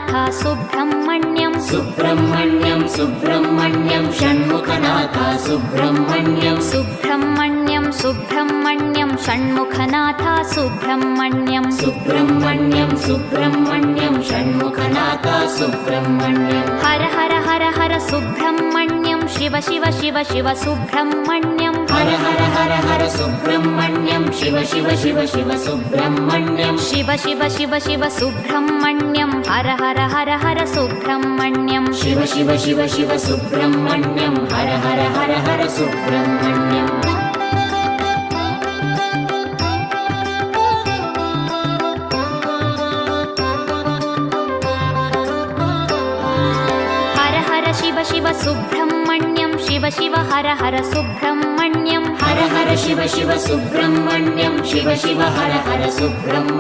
Shanmukhanath Subrahmanyam Subrahmanyam Subrahmanyam Shanmukhanath Subrahmanyam Subrahmanyam Subrahmanyam Shanmukhanath Subrahmanyam Subrahmanyam Subrahmanyam Shanmukhanath Subrahmanyam Har Har Har Har Subrahmanyam Shiva Shiva Shiva Shiva Subrahmanyam Har Har Har Har Subrahmanyam Shiva Shiva Shiva Shiva Subrahmanyam Shiva Shiva Shiva Shiva Subrahmanyam Har Har Har Har Subrahmanyam Shiva Shiva Shiva Shiva Subrahmanyam Har Har Har Har Subrahmanyam Har Har Shiva Shiva Subrahmanyam Shiva Shiva Har Har Subrahmanyam Har Har Shiva Shiva Subrahmanyam Shiva Shiva Har Har Subrahmanyam